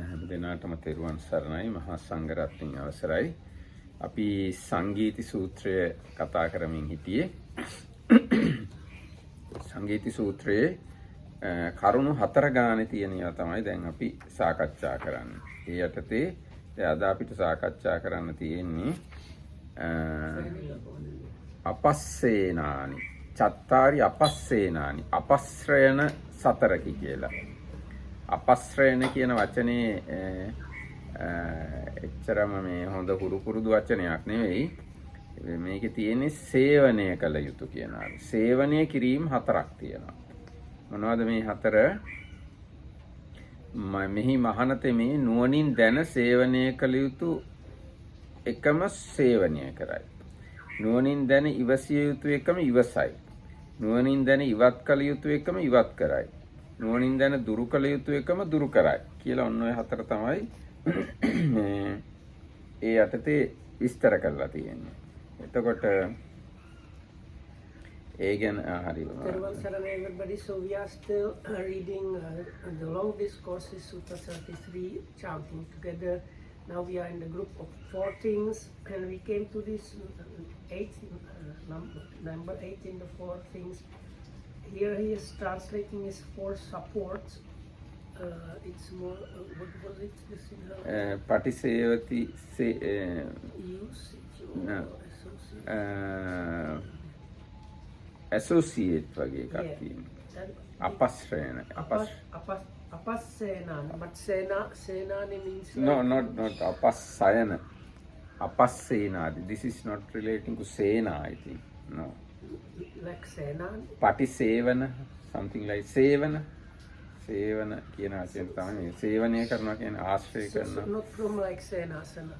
හැම දිනාටම තෙරුවන් සරණයි මහා සංඝරත්නයේ අවසරයි. අපි සංගීති සූත්‍රය කතා කරමින් හිටියේ. සංගීති සූත්‍රයේ කරුණු 4 ගානේ තියෙන ඒවා තමයි දැන් අපි සාකච්ඡා කරන්නේ. ඒ යටතේ අද අපිට සාකච්ඡා කරන්න තියෙන්නේ අපස්සේනානි චත්තාරි අපස්සේනානි අපස්රයන 4කි කියලා. අපස්රයන කියන වචනේ එච්චරම මේ හොඳ පුරුදු වචනයක් නෙවෙයි. මේකේ තියෙන්නේ සේවනය කළ යුතු කියනවා. සේවනය කිරීම 4ක් තියෙනවා. මොනවද මේ 4? මෙහි මහානතේ මේ නුවණින් දැන සේවනය කළ යුතු එකම සේවනය කරයි. නුවණින් දැන ඉවසිය යුතු එකම ඉවසයි. නුවණින් දැන ඉවත් කළ යුතු එකම ඉවත් කරයි. නුවණින් දැන දුරු කළ යුතු එකම දුරු කරයි කියලා ඔන්න ඔය 4 තමයි මේ ඒ යටතේ විස්තර කරලා තියෙන්නේ. එතකොට ඒ ගැන හරි everybody, so we are still reading the long discourses Sutta 33 chanting together. Now we are in the group of 4 things and we came to this number 8 in the 4 things. Here he is translating his 4 supports. It's more, what was it? Patisevati associate වගේ එකක් තියෙනවා. අපස්රයන අපස්සේනාන, but senani means no, not apassayana. Apassenadi. This is not relating to sena, I think. No. Like senan. Patisevana, something like sevana. Sevana කියන වචනේ තමයි සේවනය කරනවා කියන්නේ ආශ්‍රය කරනවා. Not from like senasana.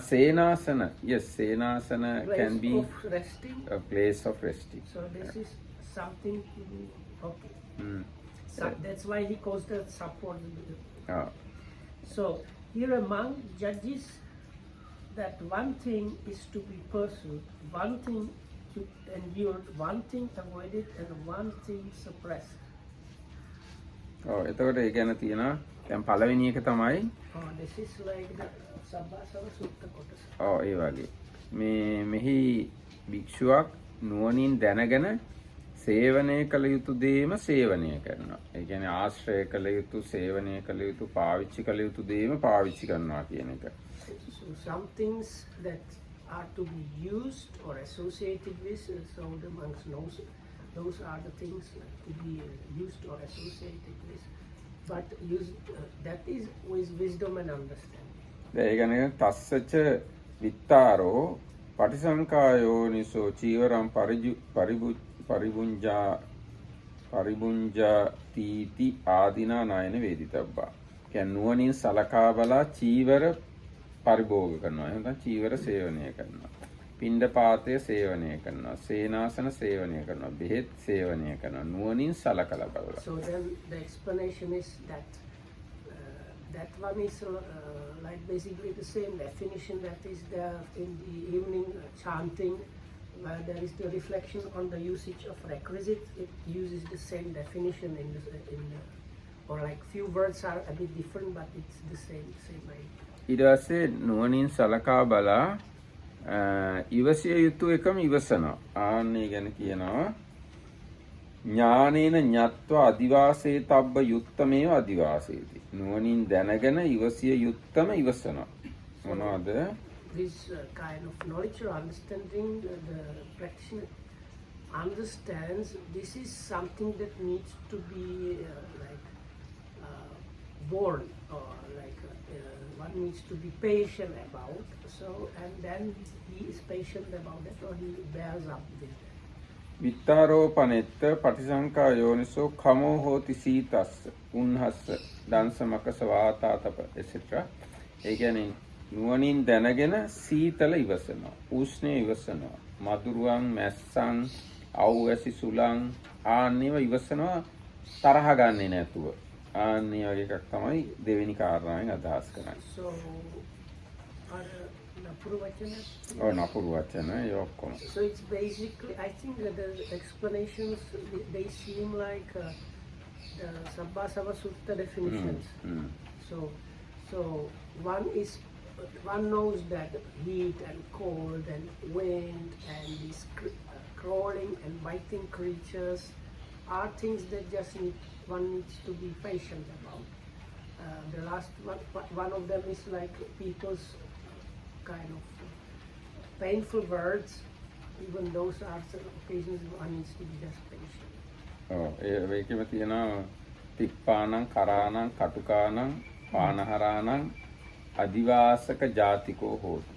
Senasana. Yes, senasana can be resting. A place of resting. So this is something okay. That's why he calls that support. So here among judges that one thing is to be pursued, one thing to endured, one thing avoided, and one thing suppressed. එතකොට ඒ ගැන තියෙනවා දැන් පළවෙනි එක තමයි this is like the Sabbasava Sutta කොටස. ඒ වගේ. මෙහි භික්ෂුවක් නුවණින් දැනගෙන සේවනය කළ යුතු දේම සේවනය කරනවා. ඒ කියන්නේ ආශ්‍රය කළ යුතු, සේවනය කළ යුතු, පාවිච්චි කළ යුතු දේම පාවිච්චි කරනවා කියන එක. So some things that are to be used or associated with, so the monks knows those are the things to be used or associated with, but that is with wisdom and understanding. ඒ කියන්නේ තස්සච විත්තාරෝ පටිසංකායෝනිසෝ චීවරම් පරිබුංජා තීති ආදීනා නායන වේදිතබ්බා. කියන්නේ නුවණින් සලකා බලා චීවර පරිභෝග කරනවා. එහෙනම් චීවර සේවනය කරනවා. පිණ්ඩපාතය සේවනය කරනවා. සේනාසන සේවනය කරනවා. බෙහෙත් සේවනය කරනවා. නුවණින් සලකලා බලලා. So then the explanation is that that one is like basically the same definition that is there in the evening chanting, where there is the reflection on the usage of requisite. It uses the same definition or like few words are a bit different, but it's the same way. ඊට පස්සේ නුවණින් සලකා බලා ඉවසිය යුතු එකම ඉවසනවා. ආන්නේ ගැන කියනවා ඥානේන ඤත්වා අදිවාසේ තබ්බ යුත්තමේව අදිවාසේති. නුවණින් දැනගෙන ඉවසිය යුත්තම ඉවසනවා. මොනවද? This kind of knowledge or understanding, the practitioner understands this is something that needs to be born, or like one needs to be patient about. So and then he is patient about it, or he bears up with it. විත්තාරෝපනෙත්ත පටිසංකා යෝනිසෝ කමෝ හෝති සීතස්ස උන්හස්ස දංසමකස වාතාතප etc. ඒ කියන්නේ නුවණින් දැනගෙන සීතල ඉවසනවා, උෂ්ණය ඉවසනවා, මදුරුවන් මැස්සන් අවැසි සුලං ආන්නේව ඉවසනවා තරහ ගන්නේ නැතුව. ආන්නේ වගේ එකක් තමයි දෙවෙනි කාරණාවෙන් අදහස් කරන්නේ. So නපුරු වචන. නපුරු වචන ඒ ඔක්කොම. So it's basically, I think that the explanations they seem like the Sabbasava Sutta definitions. So one knows that heat and cold and wind and these crawling and biting creatures are things that one needs to be patient about. The last one of them is like people's kind of painful words. Even those are some occasions one needs to be just patient. ඒකෙම තියෙනවා තිප්පානං කරානං කටුකානං පානහරානං අදිවාසක ජාතිකෝ හෝති.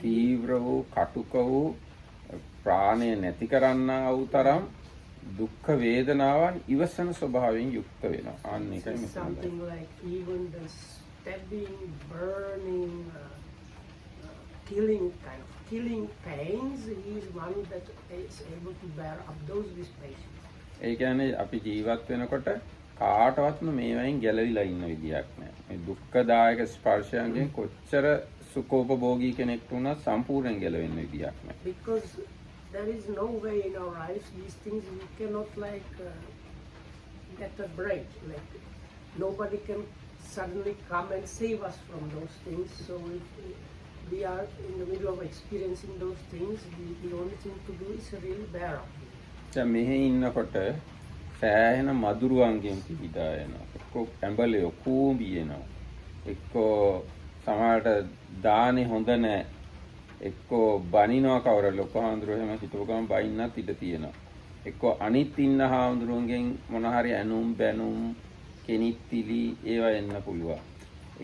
තීව්‍ර වූ කටුක වූ ප්‍රාණය නැති කරන්නා වූ තරම් දුක්ඛ වේදනාවන් ඉවසන ස්වභාවයෙන් යුක්ත වෙනවා. අන්න ඒකයි මෙතන. Something like even the stabbing, burning, killing pains, he is one that is able to bear up those with patience. ඒ කියන්නේ අපි ජීවත් වෙනකොට කාටවත්ම මේවයින් ගැලවිලා ඉන්න විදියක් නැහැ. මේ දුක්ඛදායක ස්පර්ශයන්ගෙන් කොච්චර සුඛෝපභෝගී කෙනෙක් වුණත් සම්පූර්ණයෙන් ගැලවෙන්න විදියක් නැහැ. Because there is no way in our lives, these things we cannot get a break. Like nobody can suddenly come and save us from those things. So if we are in the middle of experiencing those things, the only thing to do is really bear up. දැන් මෙහි ඉන්නකොට සෑහෙන මදුරුවන්ගෙන් පිටා එනවා. එක්ක ඇඹලයෝ කූඹි එනවා. එක්ක සමහරට දානේ හොඳ නැහැ. එක්ක බනිනවා කවුරු ලොකු හාමුදුරුවෝ එහෙම හිතුව ගමන් බයින්නත් ඉඩ තියෙනවා. එක්ක අනිත් ඉන්න හාමුදුරුවන්ගෙන් මොන හරි ඇනුම් බැනුම් කෙනිත්තිලි ඒවා එන්න පුළුවන්.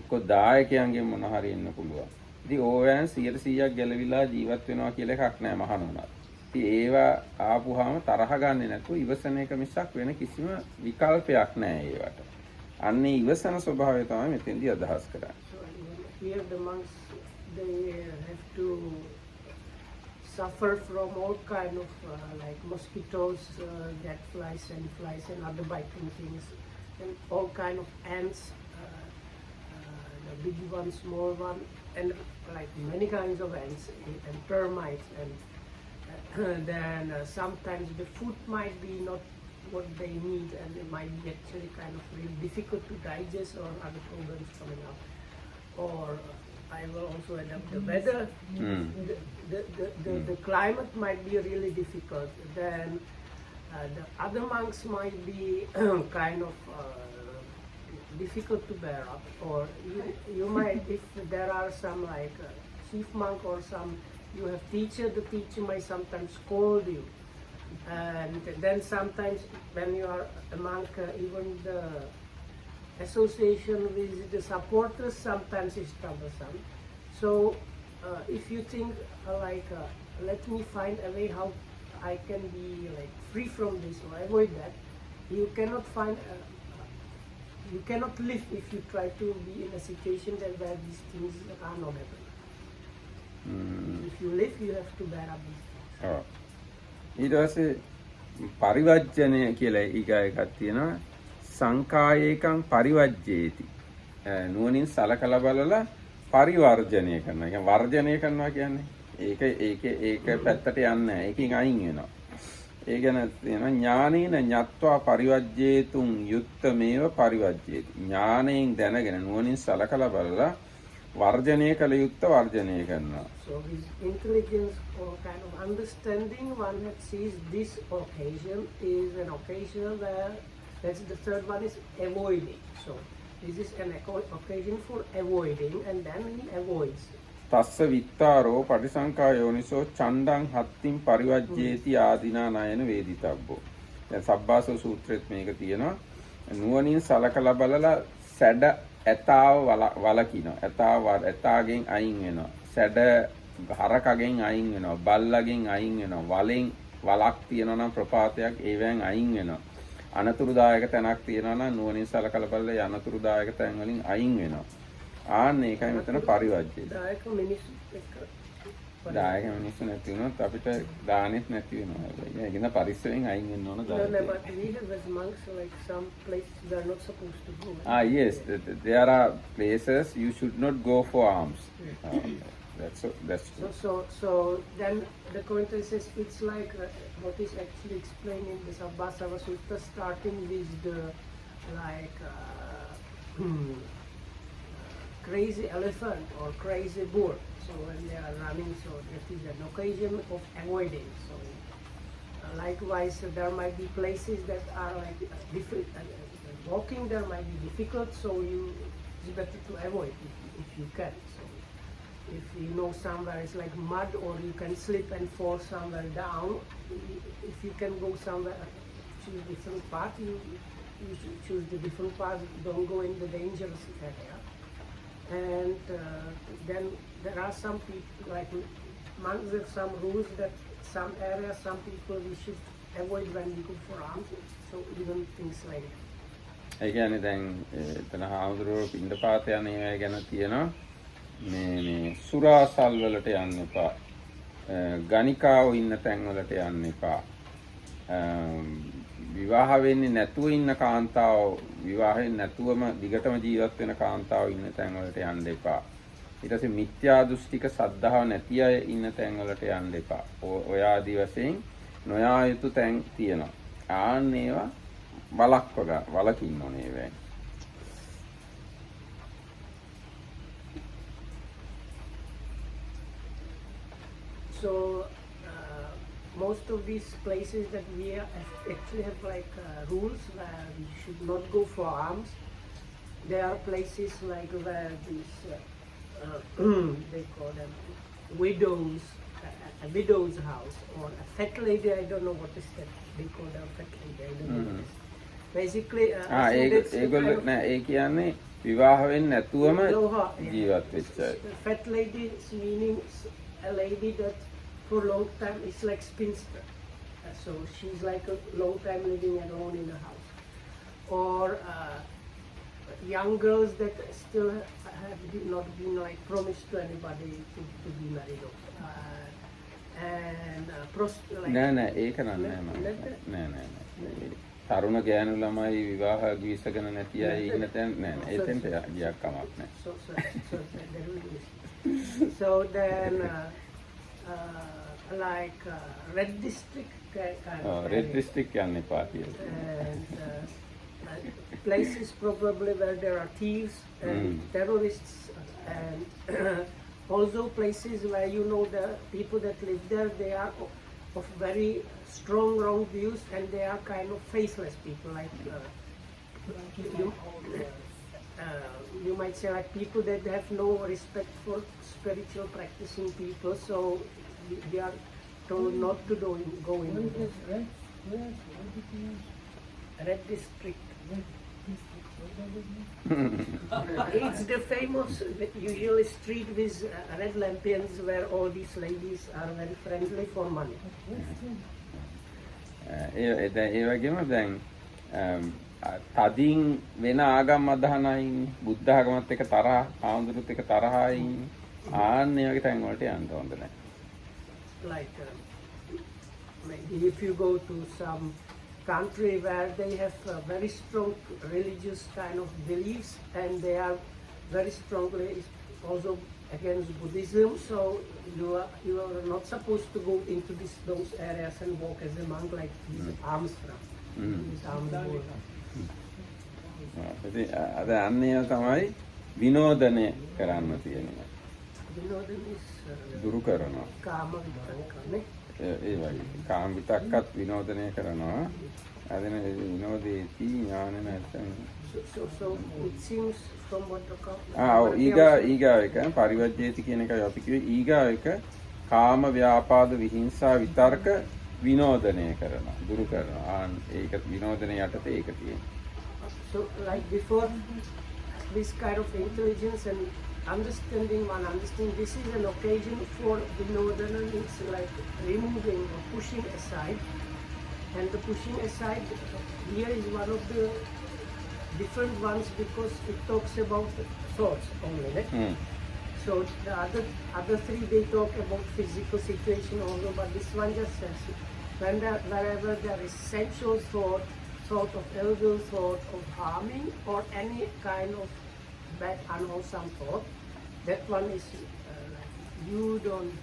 එක්ක දායකයන්ගෙන් මොන හරි එන්න පුළුවන්. ඉතින් ඕවෑන් 100%ක් ගැලවිලා ජීවත් වෙනවා කියලා එකක් නැහැ මහණුණා. ඉතින් ඒවා ආපුවාම තරහ ගන්නෙ නැතුව ඉවසන එක මිසක් වෙන කිසිම විකල්පයක් නැහැ ඒවට. අන්නේ ඉවසන ස්වභාවය තමයි මෙතෙන්දී අදහස් කරන්නේ. Here the monks, they have to suffer from all kind of like mosquitoes, gadflies and flies and other biting things, and all kind of ants, the big one, small one, and like many kinds of ants and termites, and then sometimes the food might be not what they need, and it might be actually kind of really difficult to digest, or other problems coming up. Or I will also add up the weather. The climate might be really difficult. Then the other monks might be kind of difficult to bear up. Or you might, if there are some like chief monk or some, you have teacher, the teacher might sometimes scold you. And then sometimes when you are a monk, even the association with the supporters sometimes is troublesome. So if you think let me find a way how I can be like free from this or avoid that, you cannot you cannot live if you try to be in a situation where these things are not happening. If you live, you have to bear up these things. ඊට පස්සේ පරිවර්ජනය කියලා ඊගා එකක් තියෙනවා. සංකායේකං පරිවර්ජේති. නුවණින් සලකලා බලලා පරිවර්ජනය කරනවා. කියන්නේ වර්ජනය කරනවා කියන්නේ ඒක පැත්තට යන්නේ නැහැ. ඒකෙන් අයින් වෙනවා. ඒ ගැන තියෙනවා ඥානේන ඤත්වා පරිවර්ජේතුං යුත්තමේව පරිවර්ජේති. ඥාණයෙන් දැනගෙන නුවණින් සලකලා බලලා වර්ජනය කළ යුත්ත වර්ජනය කරනවා. So with intelligence or kind of understanding, one that sees this occasion is an occasion where that's the third one is avoiding. So this is an occasion for avoiding, and then he avoids. තස්ස විත්තාරෝ පටිසංකා යෝනිසෝ චණ්ඩං හත්තින් පරිවර්ජේති ආදීනා නයන වේදිතබ්බෝ. දැන් සබ්බාසව සූත්‍රෙත් මේක තියෙනවා. නුවණින් සලකලා බලලා සැඩ ඇතාව වලකිනවා. ඇතාගෙන් අයින් වෙනවා. සැඩ හරකගෙන් අයින් වෙනවා. බල්ලගෙන් අයින් වෙනවා. වලක් තියෙනවා නම් ප්‍රපාතයක් ඒවෙන් අයින් වෙනවා. අනතුරුදායක තැනක් තියෙනවා නම් නුවණින් සලකලා බලලා අනතුරුදායක තැන් වලින් අයින් වෙනවා. ආන්න ඒකයි මෙතන පරිවර්ජය. දායක මිනිස්සු නැති වුණොත් අපිට දානෙත් නැති වෙනවා. ඒක නේ පරිස්සමෙන් අයින් වෙන්න ඕන දායක. No, but we have as monks like some places we are not supposed to go. Yes, there are places you should not go for alms. That's true. So then the commentary says it's like what is actually explained in the Sabbasava Sutta, starting with the crazy elephant or crazy bull. So when they are running, so that is an occasion of avoiding. So likewise, there might be places that are like different. Walking there might be difficult, so it's better to avoid if you can. So if you know somewhere it's like mud, or you can slip and fall somewhere down, if you can go somewhere, choose different path, you should choose the different path. Don't go in the dangerous area. And then there are some people, like monks, have some rules that some areas, some people we should avoid when we go for alms. So even things like that. ඒ කියන්නේ දැන් එතන හාමුදුරුවෝ පින්ඩපාත යන ඒවා ගැන තියෙනවා මේ සුරාසල් වලට යන්න එපා. ගණිකාව ඉන්න තැන් වලට යන්න එපා. විවාහ වෙන්නේ නැතුව ඉන්න කාන්තාව විවාහෙන් නැතුවම දිගටම ජීවත් වෙන කාන්තාව ඉන්න තැන් වලට යන්න එපා. ඊට පස්සේ මිත්‍යා දෘෂ්ටික සද්ධාව නැති අය ඉන්න තැන් වලට යන්න එපා. ඔය ආදි වශයෙන් නොයා යුතු තැන් තියෙනවා. ආන්න ඒවා වලකින්න ඕනේ වෙයි. So most of these places that we actually have like rules where we should not go for alms. There are places like where these they call them widows, a widow's house, or a fat lady. I don't know what is that. They call them fat lady. I don't know what is. Basically, ඒගොල්ලෝ නෑ ඒ කියන්නේ විවාහ වෙන්නේ නැතුවම ජීවත් වෙච්ච අය. Fat lady meaning a lady that for a long time is like spinster. So she's like a long time living alone in a house. Or young girls that still have not been like promised to anybody to be married. And like නෑ ඒක නෑ නෑ. තරුණ ගෑනු ළමයි විවාහ ගිවිසගෙන නැති අය ඉන්න තැන නෑ එතෙන්ට ගියක් කමක් නෑ. So then like red district kind of red district යන්න එපා කියලා. And places probably where there are thieves and terrorists, and also places where you know the people that live there, they are of very strong wrong views, and they are kind of faithless people, like you might say like people that have no respect for spiritual practicing people, so they are told not to go in. Red district. It's the famous, usually street with red lampions where all these ladies are very friendly for money. ඒ වගේම දැන් තදින් වෙන ආගම් අදහන අය ඉන්නේ. බුද්ධ ආගමත් එක්ක තරහ, ආන්දරුත් එක්ක තරහ අය ඉන්නේ. ආන්න ඒ වගේ තැන් වලට යන්න හොඳ නැහැ. Like maybe if you go to some country where they have very strong religious kind of beliefs, and they are very strongly also against Buddhism, so you are not supposed to go into those areas and walk as a monk like these alms from. අද අන්නේ තමයි විනෝදනය කරන්න තියෙනවා. Vinodam is දුරු කරනවා. kama vitakka. ඒ වගේ කාම විතක්කත් විනෝදනය කරනවා. අදින විනෝදේති ඥාන නැත්නම් So it seems from what the ඊගාව එක පරිවර්ජ්‍යේති කියන එකයි අපි කිව්වේ. ඊගාව එක කාම ව්‍යාපාද විහිංසා විතර්ක විනෝදනය කරනවා, දුරු කරනවා. ඒක විනෝදනය යටතේ ඒක තියෙනවා. So like before, this kind of intelligence and understanding, this is an occasion for vinodana, it's like removing or pushing aside. And the pushing aside here is one of the different ones because it talks about thoughts only. Right? So the other three, they talk about physical situation also, but this one just says wherever there is sensual thought of evil thought of harming or any kind of bad unwholesome thought, that one is you don't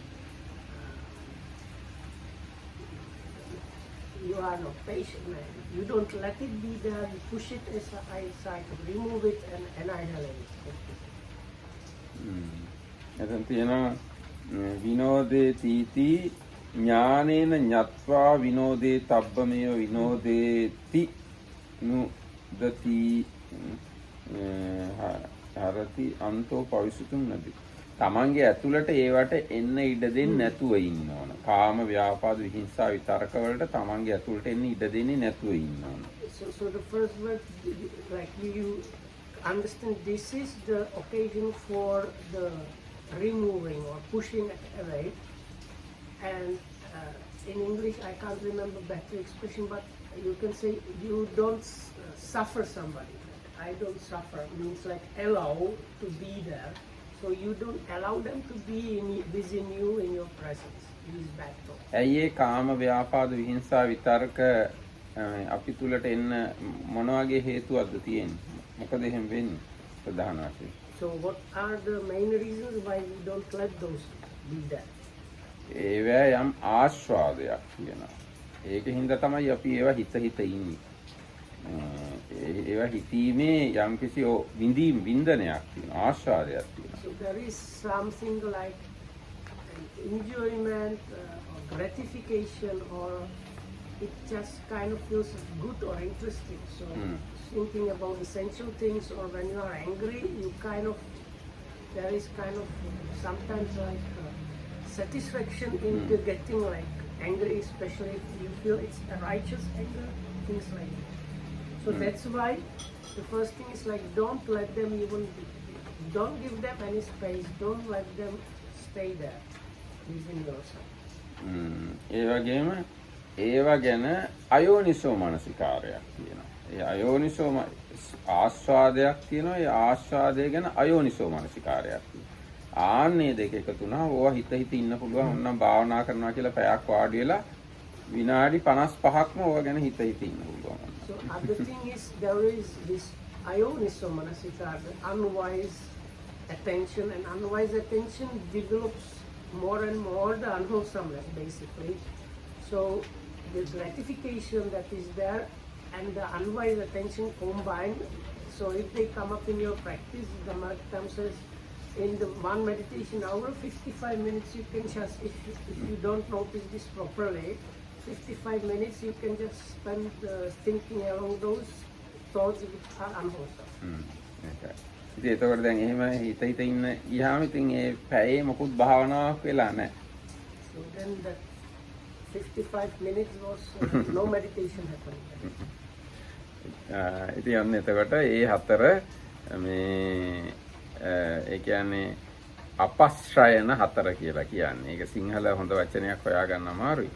you are not patient, man. You don't let it be there, you push it aside, remove it and annihilate it. එතන තියෙනවා විනෝදේ තීති ඥානේන ඤත්වා විනෝදේ තබ්බමය විනෝදේති නුදති හරති අන්තෝ පවිසුතුම් නදී. තමන්ගේ ඇතුළට ඒවට එන්න ඉඩ දෙන්නේ නැතුව ඉන්න ඕන. කාම ව්‍යාපාද විහිංසා විතරක වලට තමන්ගේ ඇතුළට එන්න ඉඩ දෙන්නේ නැතුව ඉන්න ඕන. So the first word, like you understand, this is the occasion for the removing or pushing away. And in English, I can't remember better expression, but you can say you don't suffer somebody. I don't suffer means like allow to be there. So you don't allow them to be within you in your presence. Use back talk. ඇයි ඒ කාම ව්‍යාපාද විහිංසා විතරක අපි තුලට එන්න මොන වගේ හේතුවක්ද තියෙන්නේ? මොකද එහෙම වෙන්නේ ප්‍රධාන වශයෙන්? So what are the main reasons why we don't let those be there? ඒවැ යම් ආස්වාදයක් තියෙනවා. ඒකින්ද තමයි අපි ඒවා හිත ඉන්නේ. ඒවා හිතීමේ යම්කිසි වින්දනයක් තියෙනවා, ආස්වාදයක් තියෙනවා. So there is something like enjoyment or gratification, or it just kind of feels good or interesting. So thinking about essential things, or when you are angry, you kind of, there is kind of sometimes like satisfaction into getting like angry, especially if you feel it's a righteous anger, things like that. So that's why the first thing is like don't let them even, don't give them any space, don't let them stay there within yourself. ඒ වගේම ඒවා ගැන අයෝනිසෝ මනසිකාරයක් තියෙනවා. ඒ අයෝනිසෝ ආස්වාදයක් තියෙනවා. ඒ ආස්වාදය ගැන අයෝනිසෝ මනසිකාරයක් තියෙනවා. ආන්නේ දෙක එකතු වුණා ඕවා හිත ඉන්න පුළුවන්. ඕනනම් භාවනා කරනවා කියලා පැයක් වාඩි වෙලා විනාඩි 55ක්ම ඕවා ගැන හිත ඉන්න පුළුවන්. So other thing is there is this ayoniso manasikara, unwise attention, and unwise attention develops more and more the unwholesomeness basically. So the gratification that is there and the unwise attention combined, so if they come up in your practice, the Mahatma says in the one meditation hour, 55 minutes you can just, if you don't notice this properly, 55 minutes you can just spend thinking along those thoughts which are unwholesome. Okay. ඉතින් ඒතකොට දැන් එහෙම හිත ඉන්න ඊහාම ඉතින් ඒ පැයේ මොකුත් භාවනාවක් වෙලා නැහැ. So then that 55 minutes was no meditation happening. ඉතින් අන්න එතකොට ඒ හතර මේ ඒ කියන්නේ අපස්්‍රයන හතර කියලා කියන්නේ. ඒක සිංහල හොඳ වචනයක් හොයාගන්න අමාරුයි.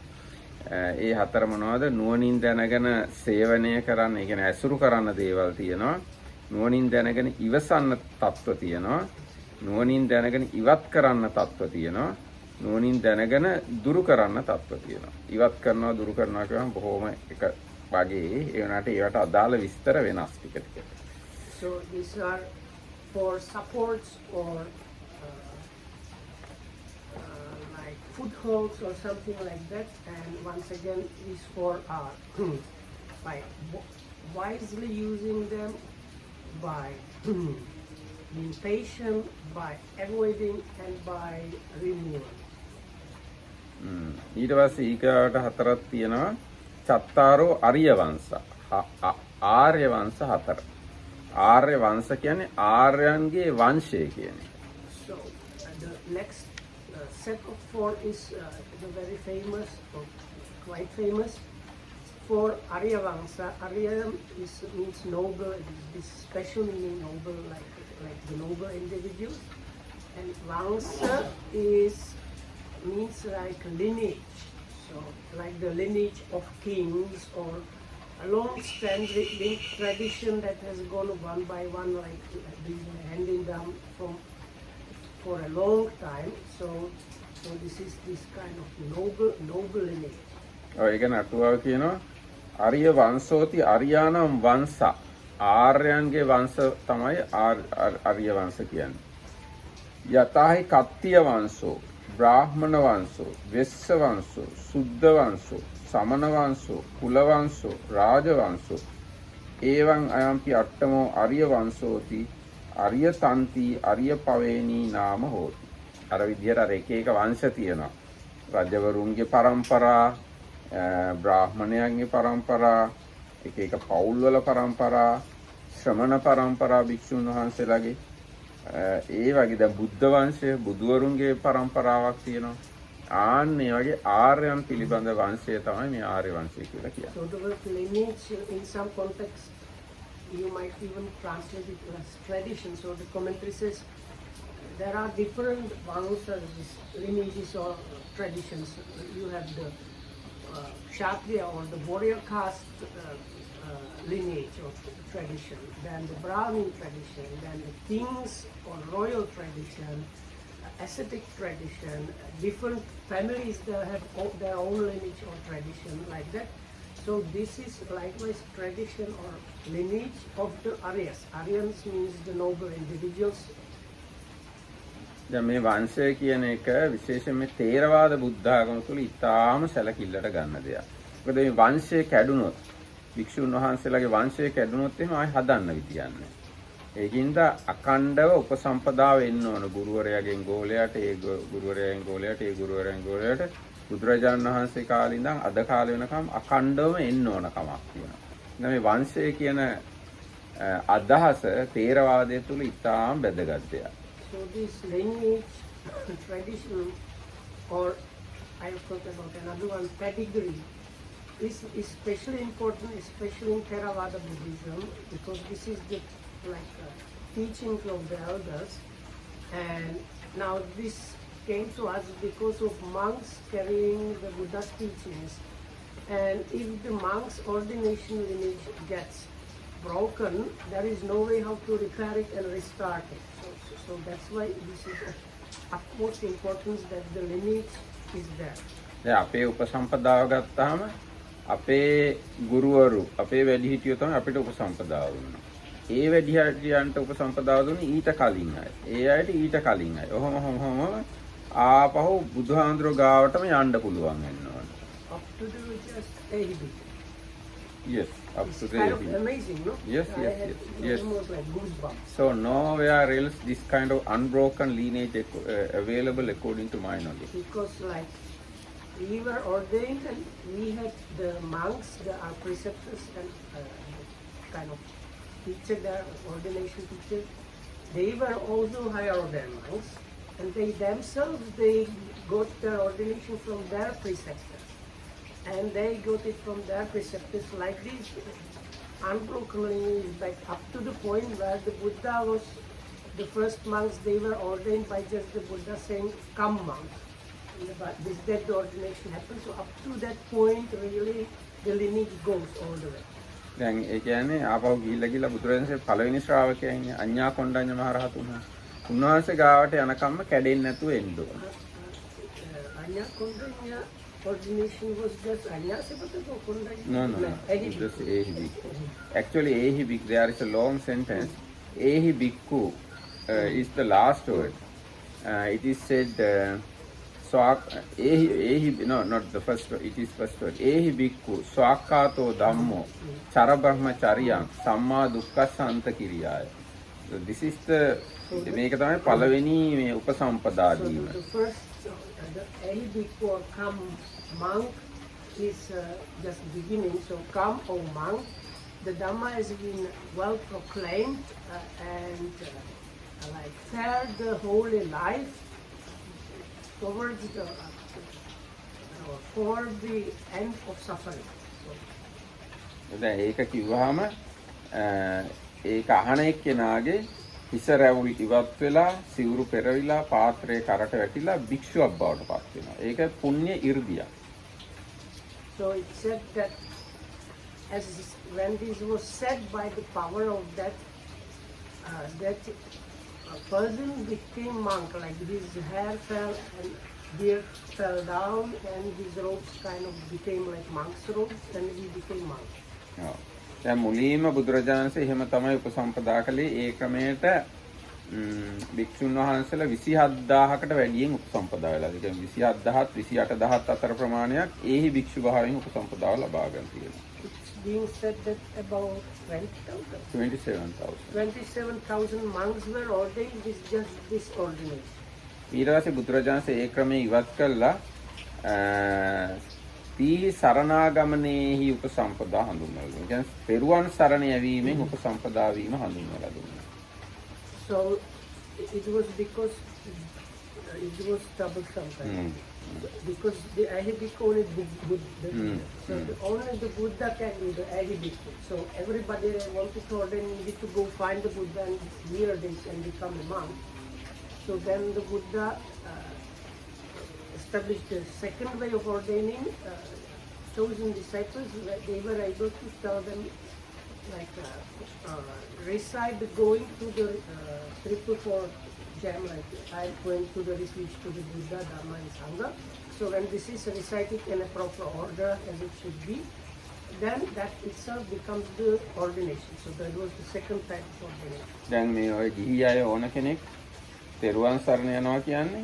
ඒ හතර මොනවද? නුවණින් දැනගෙන සේවනය කරන්න, ඒ කියන්නේ ඇසුරු කරන්න දේවල් තියෙනවා. නුවණින් දැනගෙන ඉවසන්න තත්ත්ව තියෙනවා. නුවණින් දැනගෙන ඉවත් කරන්න තත්ත්ව තියෙනවා. නුවණින් දැනගෙන දුරු කරන්න තත්ත්ව තියෙනවා. ඉවත් කරනවා දුරු කරනවා කියවම බොහොම එක වගේ ඒ වුණාට ඒවට අදාළ විස්තර වෙනස් ටික ටික. So these are for supports or like footholds or something like that, and once again is for by wisely using them, by being patient, by avoiding, and by renewing. ඊට පස්සේ ඊකට හතරක් තියෙනවා. චත්තාරෝ අරිය වංශ. ආර්ය වංශ හතර. ආර්ය වංශ කියන්නේ ආර්යයන්ගේ වංශය කියන්නේ. So the next set of four is the very famous, or quite famous, for Arya Vamsa. Arya means noble. It is this special meaning, noble, like the noble individual. And Vamsa means like lineage. So like the lineage of kings, or a long-standing tradition that has gone one by one, like been handing down for a long time. So this is this kind of noble lineage. ඔය ඒක නටුවාව කියනවා අරිය වංශෝති අරියානම් වංශ. ආර්යයන්ගේ වංශ තමයි අරිය වංශ කියන්නේ. යතහි කත්තිය වංශෝ, බ්‍රාහ්මණ වංශෝ, වෙස්ස වංශෝ, සුද්ධ වංශෝ, සමන වංශෝ කුල වංශෝ රාජ වංශෝ එවං අයම්පි අට්ඨමෝ ආර්ය වංශෝති ආර්ය තන්ති ආර්ය පවේනී නාම හෝති. අර විදියට අර එක එක වංශ තියෙනවා. රජවරුන්ගේ පරම්පරා, බ්‍රාහ්මණයන්ගේ පරම්පරා, එක එක පවුල් වල පරම්පරා, ශ්‍රමණ පරම්පරා භික්ෂුන් වහන්සේලාගේ ඒ වගේ දැන් බුද්ධ වංශය බුදුවරුන්ගේ පරම්පරාවක් තියෙනවා. ආන්න ඒ වගේ ආර්යයන් පිළිබඳ වංශය තමයි මේ ආර්ය වංශය කියලා කියන්නේ. So the word lineage in some context you might even translate it as tradition. So the commentary says there are different vanshas, lineages or traditions. You have the Kshatriya or the warrior caste lineage or tradition, then the Brahmin tradition, then the kings or royal tradition, ascetic tradition. Different families that have their own lineage or tradition like that. So this is likewise tradition or lineage of the Aryas. Aryans means the noble individuals. දැන් මේ වංශය කියන එක විශේෂයෙන් මේ තේරවාද බුද්ධ ආගම තුළ ඉතාම සැලකිල්ලට ගන්න දෙයක්. මොකද මේ වංශය කැඩුනොත් වික්ෂුන් වහන්සේලාගේ වංශය කැඩුනොත් එහෙම ආයි හදන්න විදියක් නැහැ. ඒකින්ද අඛණ්ඩව උපසම්පදා වෙන්න ඕන ගුරුවරයාගෙන් ගෝලයට, ඒ ගුරුවරයාගෙන් ගෝලයට, ඒ ගුරුවරයන් ගෝලයට බුදුරජාණන් වහන්සේ කාලේ ඉඳන් අද කාලේ වෙනකම් අඛණ්ඩවම එන්න ඕන කමක් තියෙනවා. මේ වංශය කියන අදහස තේරවාදය තුළ ඉතාම වැදගත් දෙයක්. So this lineage, tradition, or I will talk about another one, pedigree, is especially important, especially in Theravada Buddhism, because this is the teaching of the elders. And now this came to us because of monks carrying the Buddha's teachings. And if the monk's ordination lineage gets broken, there is no way how to repair it and restart it. So that's why this is of utmost importance that the lineage is there. දැන් අපේ උපසම්පදාව ගත්තාම අපේ ගුරුවරු අපේ වැඩිහිටියෝ තමයි අපිට උපසම්පදාව දුන්නේ. ඒ වැඩිහිටියන්ට උපසම්පදාව දුන්නේ ඊට කලින් අය. ඒ අයට ඊට කලින් අය. ඔහොම ආපහු බුදුහාඳුර ගාවටම යන්න පුළුවන් වෙන්න ඕනේ. Up to the just AHB. Yes, up It's to the kind AHB. of amazing, no? Yes. Almost like goosebumps. So nowhere else this kind of unbroken lineage available according to my knowledge. Because like we were ordained and we had the monks, our preceptors and kind of teacher, their ordination teacher, they were also higher than monks, and they themselves, they got their ordination from their preceptors, and they got it from their preceptors like this, unbrokenly, like up to the point where the Buddha was, the first monks, they were ordained by just the Buddha saying, "Come monks." But this that the ordination happened, so up to that point, really, the lineage goes all the way. දැන් ඒ කියන්නේ ආපහු ගිහිල්ලා බුදුරජාණන්සේ පළවෙනි ශ්‍රාවකයා ඉන්නේ අඤ්ඤා කොණ්ඩඤ්ඤ මහ රහතුන් වහන්සේ. උන්වහන්සේ ගාවට යනකම්ම කැඩෙන්නේ නැතුව එන්න ඕන. Anya Kundanya ordination was just Anya Sepatuko Kundanya? No. Just Ehi. Actually, Ehi Bhikkhu, there is a long sentence. Ehi Bhikkhu is the last word. It is said, not the first word, it is first word. Ehi Bhikkhu, Swakato Dhammo, Charabrahmacharyan, Samma Dukkasanta Kiriyaya. So this is the, මේක තමයි පළවෙනි මේ උපසම්පදා දීම. The first, the Ehi Bhikkhu or come monk is just beginning. So come, O monk. The Dhamma has been well proclaimed and like fare the holy life towards the for the end of suffering. දැන් ඒක කිව්වහම ඒක අහන එක්කෙනාගේ හිස රැවුල් ඉවත් වෙලා සිවුරු පෙරවිලා පාත්‍රයේ කරට වැටිලා භික්ෂුවක් බවට පත් වෙනවා. ඒක පුණ්‍ය 이르දියක්. So it said that as when this was said by the power of that person became monk, like his hair fell and beard fell down and his robes kind of became like monk's robes and he became monk. දැන් මුලින්ම බුදුරජාණන්සේ එහෙම තමයි උපසම්පදා කළේ. ඒ ක්‍රමයට භික්ෂුන් වහන්සේලා 27000කට වැඩියෙන් උපසම්පදා වෙලා. ඒ කියන්නේ 27000ත් 28000ත් අතර ප්‍රමාණයක් ඒහි භික්ෂු භාවයෙන් උපසම්පදාව ලබා ගන්න තියෙනවා. It's being said that about 20,000. 27,000. 27,000 monks were ordained with just this ordination. ඊට පස්සේ බුදුරජාණන්සේ ඒ ක්‍රමයේ ඉවත් කළා තීහි සරණාගමනේහි උපසම්පදා හඳුන්වලා දුන්නා. කියන්නේ පෙරුවන් සරණ යැවීමෙන් උපසම්පදා වීම හඳුන්වලා දුන්නා. So it was because it was troublesome time. Because the Ahibik only Buddha. So only the Buddha can do the Ahibik. So everybody that wanted to ordain needed to go find the Buddha and hear this and become a monk. So then the Buddha established a second way of ordaining chosen disciples. They were able to tell them like recite going to the triple four jam, like I'm going to the refuge to the Buddha, Dharma and Sangha. So when this is recited in a proper order as it should be, then that itself becomes the ordination. So that was the second type of ordination. දැන් මේ ඔය ගිහි අය ඕන කෙනෙක් තෙරුවන් සරණ යනවා කියන්නේ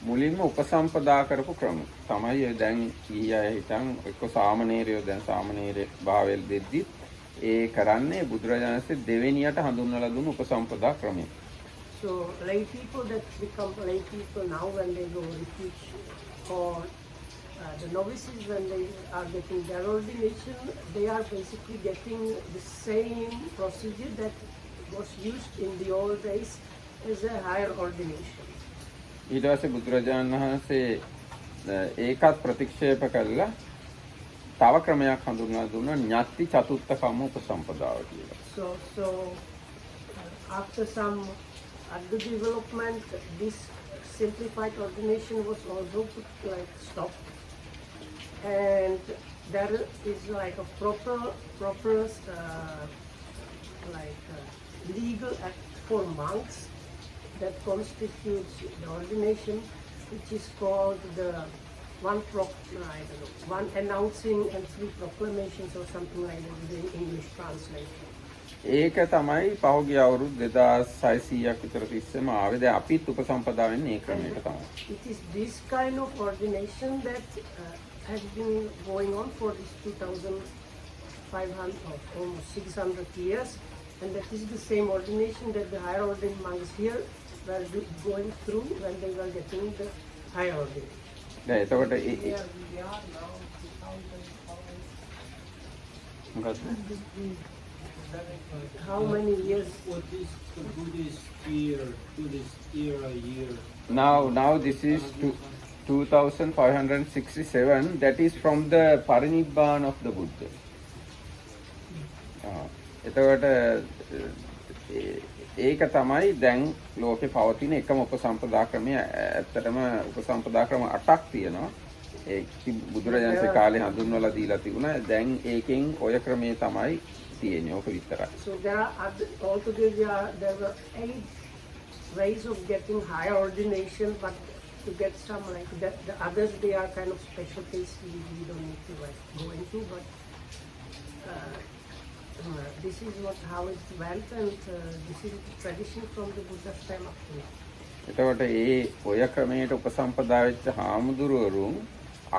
මුලින්ම උපසම්පදා කරපු ක්‍රම. තමයි දැන් ගිහි අය හිටන් එක්ක සාමණේරයෝ දැන් සාමණේර භාවයෙන් දෙද්දි ඒ කරන්නේ බුදුරජාණන්සේ දෙවෙනියට හඳුන්වලා දුන්න උපසම්පදා ක්‍රමය. So lay people that become lay people now when they go refuge, or the novices when they are getting their ordination, they are basically getting the same procedure that was used in the old days as a higher ordination. ඊට පස්සේ බුදුරජාණන් වහන්සේ ඒකත් ප්‍රතික්ෂේප කළා තව ක්‍රමයක් හඳුන්වලා දුන්නා ඤත්ති චතුත්ථ කම්ම උපසම්පදාව කියලා. So after some other development, this simplified ordination was also put like stopped, and there is like a proper legal act for monks that constitutes the ordination, which is called the one announcing and three proclamations or something like that in English translation. ඒක තමයි පහුගිය අවුරුදු 2600ක් විතර තිස්සේම ආවේ. දැන් අපිත් උපසම්පදා වෙන්නේ ඒ ක්‍රමයට තමයි. It is this kind of ordination that has been going on for this 2,500 or almost 600 years, and that is the same ordination that the higher ordained monks here were going through when they were getting the higher ordination. දැන් එතකොට We are now 2005. මොකක්ද? How many years? What is the Buddhist year? Buddhist era year? Now this is 2567. That is from the Parinibbana of the Buddha. එතකොට ඒක තමයි දැන් ලෝකේ පවතින එකම උපසම්පදා ක්‍රමය. ඇත්තටම උපසම්පදා ක්‍රම 8ක් තියෙනවා. ඒ බුදුරජාණන්සේ කාලේ හඳුන්වලා දීලා තිබුණා. දැන් ඒකෙන් ඔය ක්‍රමය තමයි තියෙන්නේ. ඕක විතරයි. So there are altogether there were 8 ways of getting higher ordination, but to get some like that, the others they are kind of special case we don't need to like go into, but this is how it went, and this is the tradition from the Buddha's time up to now. එතකොට ඒ ඔය ක්‍රමයට උපසම්පදා වෙච්ච හාමුදුරුවරුන්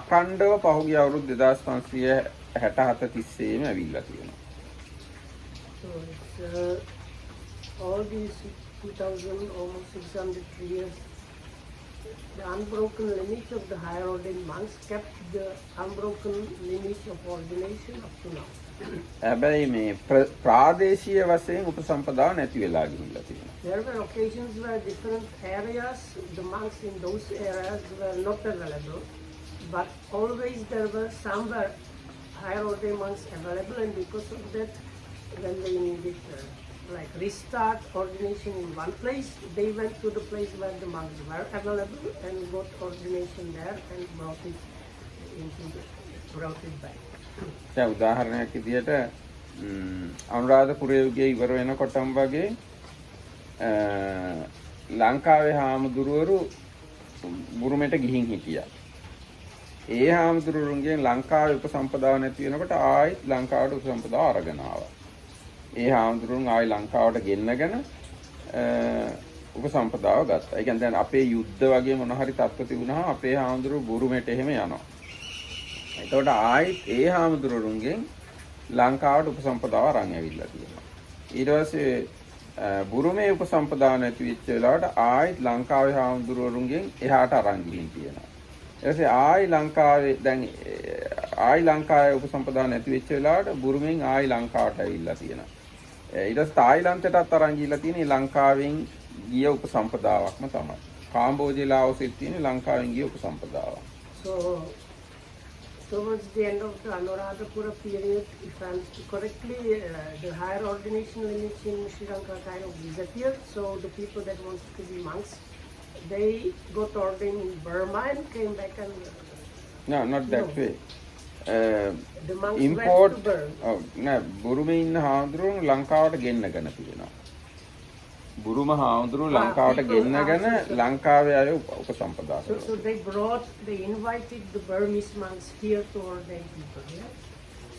අඛණ්ඩව පහුගිය අවුරුදු 2567 තිස්සේම ඇවිල්ලා තියෙනවා. So it's all these 2,000 almost 600 years, the unbroken lineage of the higher ordained monks kept the unbroken lineage of ordination up to now. හැබැයි මේ ප්‍රාදේශීය වශයෙන් උපසම්පදාව නැති වෙලා ගිහිල්ලා තියෙනවා. There were occasions where different areas, the monks in those areas were not available, but always there were somewhere higher ordained monks available, and because of that, when they needed like restart ordination in one place, they went to the place where the monks were available and got ordination there and brought it back. දැන් උදාහරණයක් විදියට අනුරාධපුර යුගයේ ඉවර වෙනකොටම වගේ ලංකාවේ හාමුදුරුවරු බුරුමෙට ගිහින් හිටියා. ඒ හාමුදුරුවරුන්ගෙන් ලංකාවේ උපසම්පදාව නැති වෙනකොට ආයෙත් ලංකාවට උපසම්පදාව අරගෙන ආවා. ඒ හාමුදුරුවරුන් ආයෙ ලංකාවට ගෙන්නගෙන උපසම්පදාව ගත්තා. ඒ කියන්නේ දැන් අපේ යුද්ධ වගේ මොන හරි තත්ත්ව තිබුණාම අපේ හාමුදුරුවෝ බුරුමෙට එහෙම යනවා. එතකොට ආයිත් ඒ හාමුදුරුවරුන්ගෙන් ලංකාවට උපසම්පදාව අරන් ඇවිල්ලා තියෙනවා. ඊට පස්සේ බුරුමේ උපසම්පදාව නැති වෙච්ච වෙලාවට ආයිත් ලංකාවේ හාමුදුරුවරුන්ගෙන් එහාට අරන් ගිහින් තියෙනවා. ඊට පස්සේ ආයි ලංකාවේ උපසම්පදාව නැති වෙච්ච වෙලාවට බුරුමෙන් ආයි ලංකාවට ඇවිල්ලා තියෙනවා. ඊට පස්සේ තායිලන්තයටත් අරන් ගිහිල්ලා තියෙන ලංකාවෙන් ගිය උපසම්පදාවක්ම තමයි. කාම්බෝජේ ලාओසෙත් තියෙන ලංකාවෙන් ගිය උපසම්පදාවක්. So towards the end of the Anuradhapura period, if I'm correctly, the higher ordination limits in Sri Lanka kind of disappeared. So the people that wanted to be monks, they got ordained in Burma and came back and. No, not that way. The monks import went to Burma. නෑ බුරුමේ ඉන්න හාමුදුරුවෝ ලංකාවට ගෙන්නගෙන තියෙනවා. බුරුම හාමුදුරුවෝ ලංකාවට ගෙන්නගෙන ලංකාවේ අය උපසම්පදා කරනවා. So they invited the Burmese monks here to ordain people. Yeah?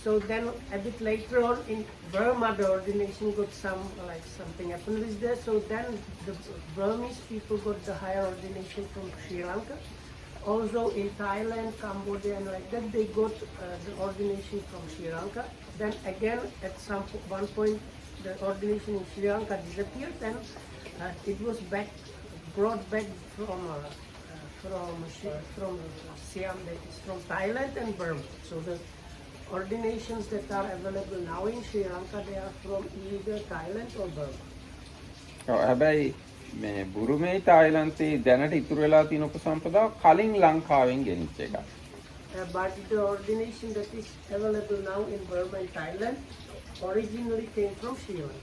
So then a bit later on in Burma, the ordination got something happened with there. So then the Burmese people got the higher ordination from Sri Lanka. Also in Thailand, Cambodia, and like that, they got the ordination from Sri Lanka. Then again, at one point, the ordination in Sri Lanka disappeared, and it was brought back from Siam, that is from Thailand and Burma. So the ordinations that are available now in Sri Lanka, they are from either Thailand or Burma. හැබැයි මේ බුරුමේ තායිලන්තේ දැනට ඉතුරු වෙලා තියෙන උපසම්පදාව කලින් ලංකාවෙන් ගෙනිච්ච එකක්. But the ordination that is available now in Burma and Thailand originally came from Sri Lanka.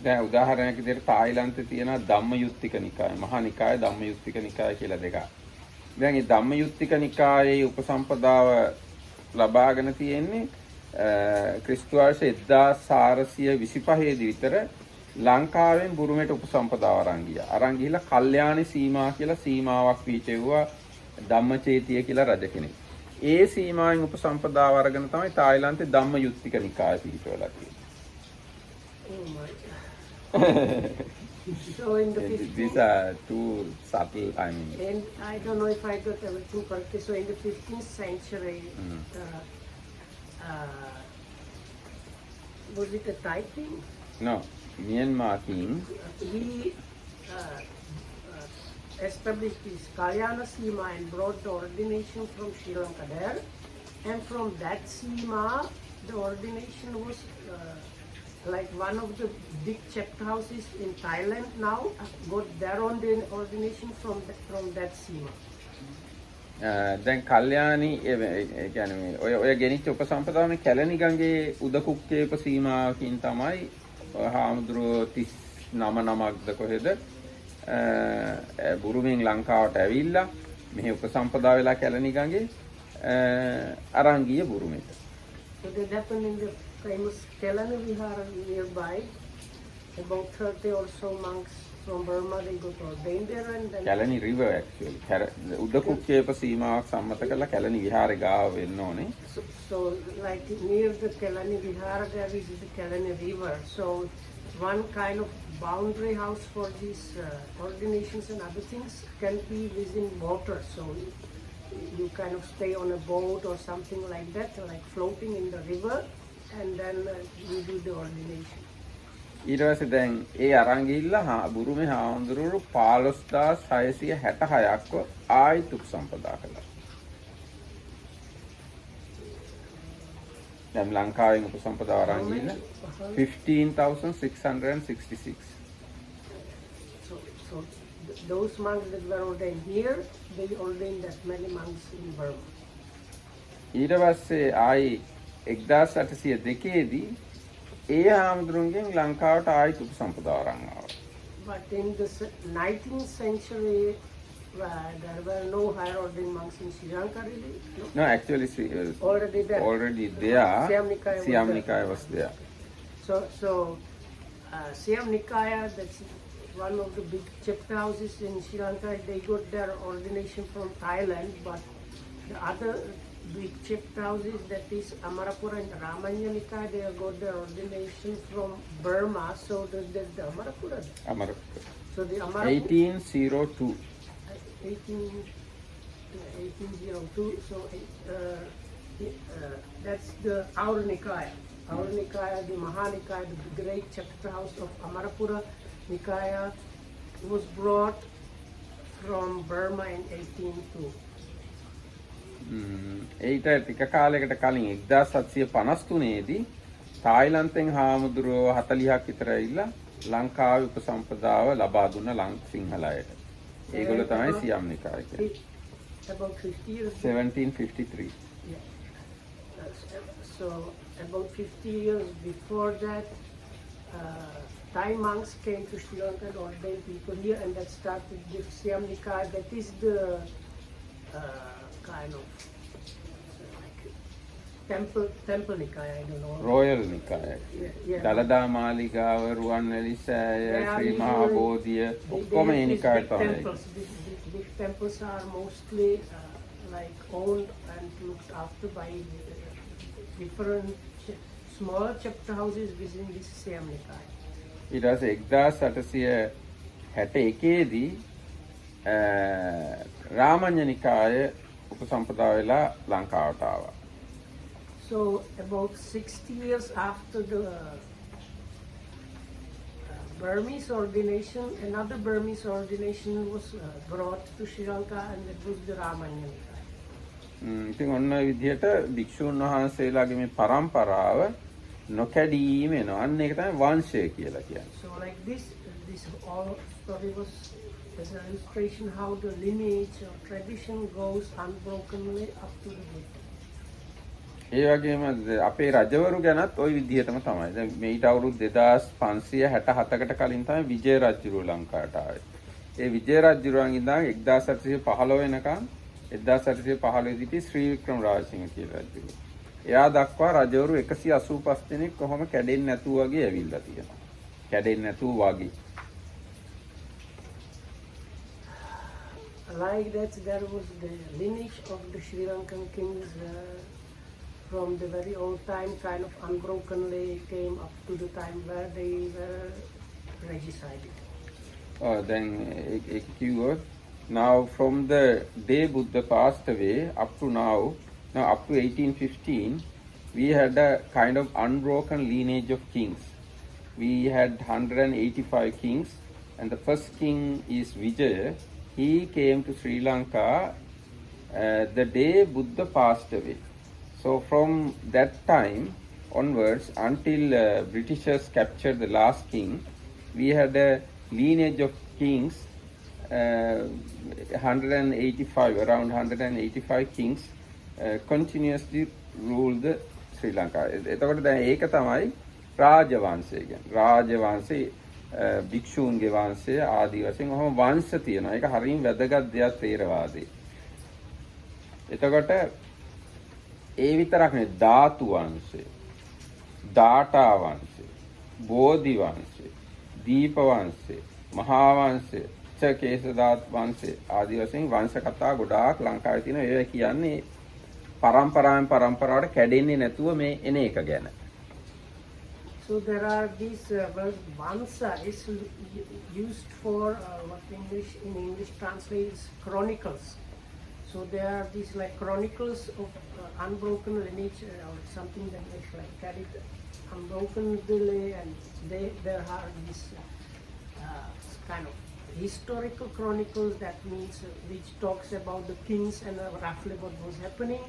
දැන් උදාහරණයක් විදිහට තායිලන්තේ තියෙන ධම්මයුත්තික නිකාය, මහා නිකාය, ධම්මයුත්තික නිකාය කියලා දෙකක්. දැන් මේ ධම්මයුත්තික නිකායේ උපසම්පදාව ලබාගෙන තියෙන්නේ ක්‍රිස්තු වර්ෂ 1425 දී විතර ලංකාවෙන් බුරුමෙට උපසම්පදාව අරන් ගියා. අරන් ගිහිල්ලා කල්යාණි සීමා කියලා සීමාවක් පිටෙව්වා ධම්මචේතිය කියලා රජ කෙනෙක්. ඒ සීමාවෙන් උපසම්පදාව අරගෙන තමයි තායිලන්තේ ධම්මයුත්තික නිකාය පිටවලා තියෙන්නේ. Oh my God. So in the 15th, These are too subtle, I mean. and I don't know if I got everything correctly. So in the 15th century, was it a Thai king? No, Myanmar king. He established his Kalyana Sima and brought the ordination from Sri Lanka there. And from that Sima, the ordination was like one of the big chapter houses in Thailand now got their own ordination from that Sima. දැන් කල්යාණි ඒ කියන්නේ ඔය ගෙනිච්ච උපසම්පදාවනේ කැලණි ගඟේ උදකුක්කේප සීමාවකින් තමයි හාමුදුරුවෝ 39 නමක්ද කොහෙද බුරුමෙන් ලංකාවට ඇවිල්ලා මෙහි උපසම්පදා වෙලා කැලණි ගඟේ අරන් ගිය බුරුමෙට. So that happened in the famous Kelani Vihara nearby. About 30 or so monks from Burma, they got ordained there, and then Kelani river actually. උදකුක්කේප සීමාවක් සම්මත කරලා කැලණි විහාරේ ගාව වෙන්න ඕනේ. so like near the Kelani Vihara, there is the Kelani River. So one kind of boundary house for these ordinations and other things can be within water. So you kind of stay on a boat or something like that, like floating in the river, and then you do the ordination. ඊට පස්සේ දැන් ඒ අරන් ගිහිල්ලා බුරුමේ හාමුදුරුවෝ 15666ක්ව ආයිත් උපසම්පදා කළා. දැන් ලංකාවෙන් උපසම්පදා අරන් ගිහිල්ලා 15,666. So those monks that were ordained here, they ordained that many monks in Burma. ඊට පස්සේ ආයි 1802 දී ඒ හාමුදුරුවන්ගෙන් ලංකාවට ආයිත් උපසම්පදා අරන් ආවා. But in the 19th century, there were no higher ordained monks in Sri Lanka, really. No, actually Already there. Siam Nikaya was Siam there. Nikaya was there. So Siam Nikaya, that's one of the big chapter houses in Sri Lanka. They got their ordination from Thailand, but the other big chapter houses, that is Amarapura and Ramanya Nikaya, they got their ordination from Burma. So there's the Amarapura. So the Amara 1802. 1802. So that's the our Nikaya. Our Nikaya, the Mahanikaya, the great chapter house of Amarapura Nikaya, was brought from Burma in 1802. ඒට ටික කාලයකට කලින් 1753 දී තායිලන්තෙන් හාමුදුරුවෝ 40ක් විතර ඇවිල්ලා ලංකාවේ උපසම්පදාව ලබා දුන්න සිංහලයට. ඒගොල්ලෝ තමයි සියම් නිකාය කියන්නේ. About 50 years. 1753. Yeah. So about 50 years before that, Thai monks came to Sri Lanka and ordained people here, and that started the Siam Nikaya. That is the kind of like temple Nikaya. I don't know. Royal Nikaya. Yeah. දලදා මාලිගාව, රුවන්වැලි සෑය, ශ්‍රී මහා බෝධිය ඔක්කොම ඒ නිකායට තමයි. These temples are mostly like owned and looked after by different smaller chapter houses within this Siam Nikaya. ඊට පස්සේ 1861 දී රාමඤ්ඤ නිකාය උපසම්පදා වෙලා ලංකාවට ආවා. So about 60 years after the Burmese ordination, another Burmese ordination was brought to Sri Lanka, and it was the Ramanya Nikaya. ඉතින් ඔන්න ඔය විදිහට භික්ෂුන් වහන්සේලාගේ මේ පරම්පරාව නොකැඩීම එනවා. අන්න ඒක තමයි වංශය කියලා කියන්නේ. So like this all story was as an illustration how the lineage or tradition goes unbrokenly up to the day. ඒ වගේම අපේ රජවරු ගැනත් ওই විදිහටම තමයි. දැන් මේට අවුරුදු 2567කට කලින් තමයි විජය රජුරුව ලංකාවට ආවේ. ඒ විජය රජුරුවන් ඉඳන් 1815 වෙනකන් 1815 දී ශ්‍රී වික්‍රම රාජසිංහ කියලා රජුරුව. එයා දක්වා රජවරු 185 දෙනෙක් කොහොම කැඩෙන්නේ නැතුව වගේ ඇවිල්ලා තියෙනවා. කැඩෙන්නේ නැතුව වගේ. Like that, there was the lineage of the Sri Lankan kings from the very old time, kind of unbrokenly came up to the time where they were regicided. Then කිව්වොත් now from the day Buddha passed away up to now up to 1815, we had a kind of unbroken lineage of kings. We had 185 kings, and the first king is Vijaya. He came to Sri Lanka the day Buddha passed away. So from that time onwards until Britishers captured the last king, we had a lineage of kings, 185, around 185 kings continuously ruled Sri Lanka. එතකොට දැන් ඒක තමයි රාජවංශය කියන්නේ. රාජවංශේ භික්ෂූන්ගේ වංශය ආදී වශයෙන් ඔහොම වංශ තියෙනවා. ඒක හරියම වැදගත් දෙයක් තේරවාදේ. එතකොට ඒ විතරක් නෙවෙයි ධාතු වංශය, දාඨා වංශය, බෝධි වංශය, දීප වංශය, මහා වංශය, චකේසදාත් වංශය ආදී වශයෙන් වංශ කතා ගොඩාක් ලංකාවේ තියෙනවා. ඒවා කියන්නේ පරම්පරාවෙන් පරම්පරාවට කැඩෙන්නේ නැතුව මේ එන එක ගැන. So there are these Vansa is used for what in English translates chronicles. So there are these like chronicles of unbroken lineage or something that is like carried unbrokenly, and there are these kind of historical chronicles, that means which talks about the kings and roughly what was happening.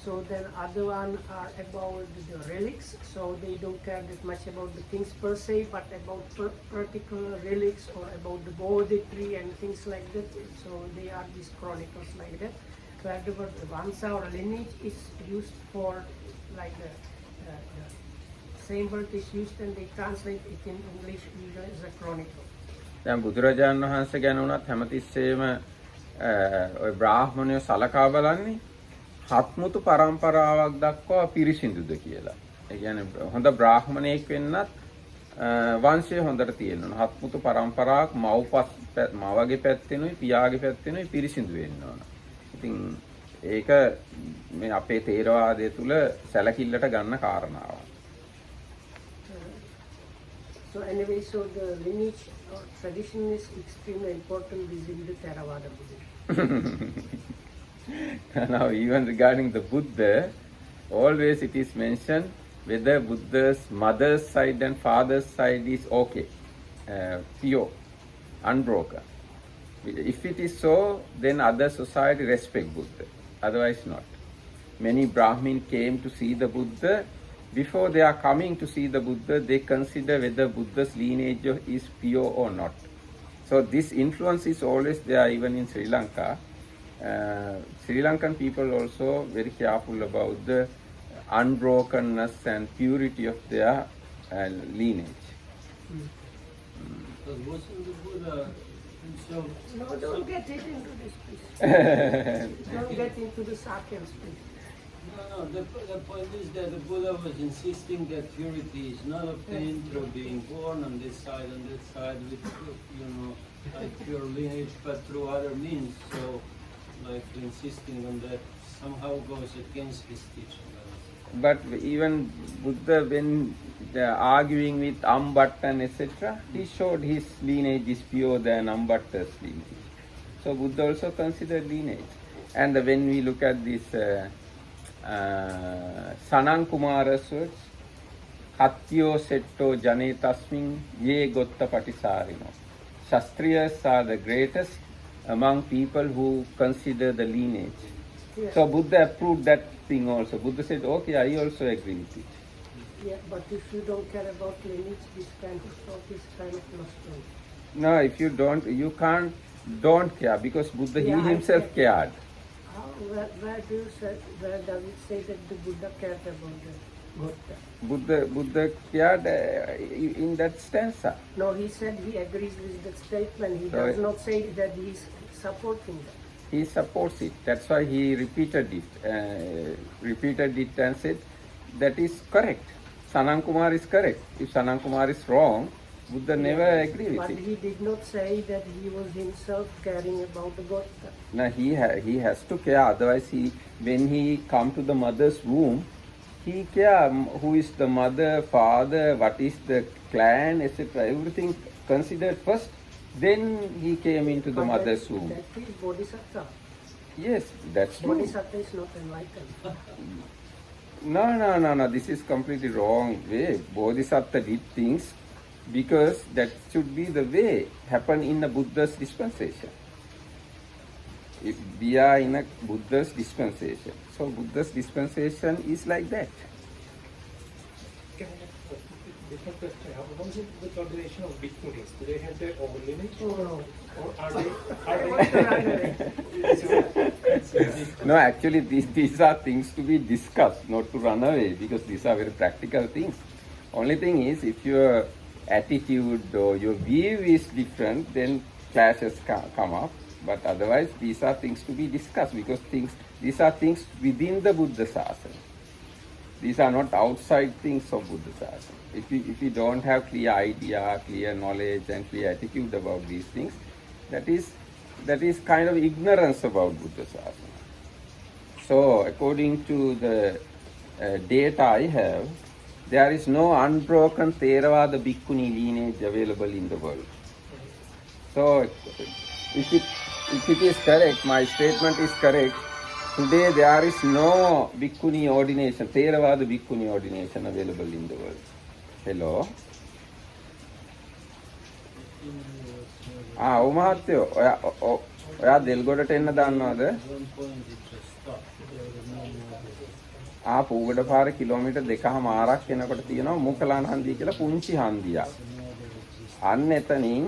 So then other one are about the relics, so they don't care that much about the kings per se, but about particular relics or about the Bodhi tree and things like that. So they are these chronicles like that. Wherever the Vansa or lineage is used for, like the same word is used and they translate it in English usually as a chronicle. දැන් බුදුරජාණන් වහන්සේ ගැන උනත් හැමතිස්සෙම ඔය බ්‍රාහ්මණයෝ සලකා බලන්නේ හත්මුතු පරම්පරාවක් දක්වා පිරිසිදුද කියලා. ඒ කියන්නේ හොඳ බ්‍රාහ්මණයෙක් වෙන්නත් වංශය හොඳට තියෙන්න ඕන. හත්මුතු පරම්පරාවක් මවගේ පැත්තෙනුයි පියාගේ පැත්තෙනුයි පිරිසිදු වෙන්න ඕන. ඉතින් ඒක මේ අපේ තේරවාදය තුල සැලකිල්ලට ගන්න කාරණාවක්. So anyway, so the lineage tradition is extremely important within the Theravada Buddhism. Now, even regarding the Buddha, always it is mentioned whether Buddha's mother's side and father's side is okay, pure, unbroken. If it is so, then other society respect Buddha, otherwise not. Many Brahmin came to see the Buddha. Before they are coming to see the Buddha, they consider whether Buddha's lineage is pure or not. So this influence is always there even in Sri Lanka. Sri Lankan people also very careful about the unbrokenness and purity of their lineage. But wasn't the Buddha himself? No, don't get it into this, please. Don't get into the Sakyans, please. No, the point is that the Buddha was insisting that purity is not obtained through being born on this side and that side with, like pure lineage, but through other means. So, like insisting on that somehow goes against his teaching. But even Buddha, when arguing with Ambhatta etc., he showed his lineage is pure than Ambhatta's lineage. So Buddha also considered lineage. And when we look at this Sanam Kumara's words, Hatyo setto jane tasmin ye gotta patisarino. Shastriyas are the greatest among people who consider the lineage. Yeah. So Buddha approved that thing also. Buddha said, okay, I also agree with it. Yeah, but if you don't care about lineage, this kind of talk is kind of lost. No, if you don't care, because Buddha, Yeah, he I himself care. cared. Where does it say that the Buddha cared about the Gota? Buddha cared in that stanza. No, he said he agrees with that statement. He Sorry. does not say that he is supporting that. He supports it. That's why he repeated it and said that is correct. Sanam Kumar is correct. If Sanam Kumar is wrong, Buddha never agreed with But it. he did not say that he was himself caring about the Gota. Now he has to care. Otherwise, when he come to the mother's womb, he care who is the mother, father, what is the clan, etc. Everything considered first. Then he came into the mother's womb. That is Bodhisattva. Yes, that's true. Bodhisattva is not enlightened. No. This is completely wrong way. Bodhisattva did things because that should be the way happen in the Buddha's dispensation. If we are in a Buddha's dispensation, so Buddha's dispensation is like that. Can I ask a different question? How is it with ordination of bhikkhunis? Do they have their own lineage? No. Or are they? No, actually these are things to be discussed, not to run away, because these are very practical things. Only thing is, if your attitude or your view is different, then clashes come up. But otherwise, these are things to be discussed, because these are things within the Buddha Sasana. These are not outside things of Buddha Sasana. If you don't have clear idea, clear knowledge and clear attitude about these things, that is kind of ignorance about Buddha Sasana. So according to the data I have, there is no unbroken Theravada Bhikkhuni lineage available in the world. So if it is correct, my statement is correct, today there is no Bhikkhuni ordination, Theravada Bhikkhuni ordination available in the world. Hello? ඔව් මහත්තයෝ ඔයා දෙල්ගොඩට එන්න දන්නවද? පූගඩ පාර kilometre 2.5ක් යනකොට තියෙනවා මුකලාන හන්දිය කියලා පුංචි හන්දියක්. අන්න එතනින්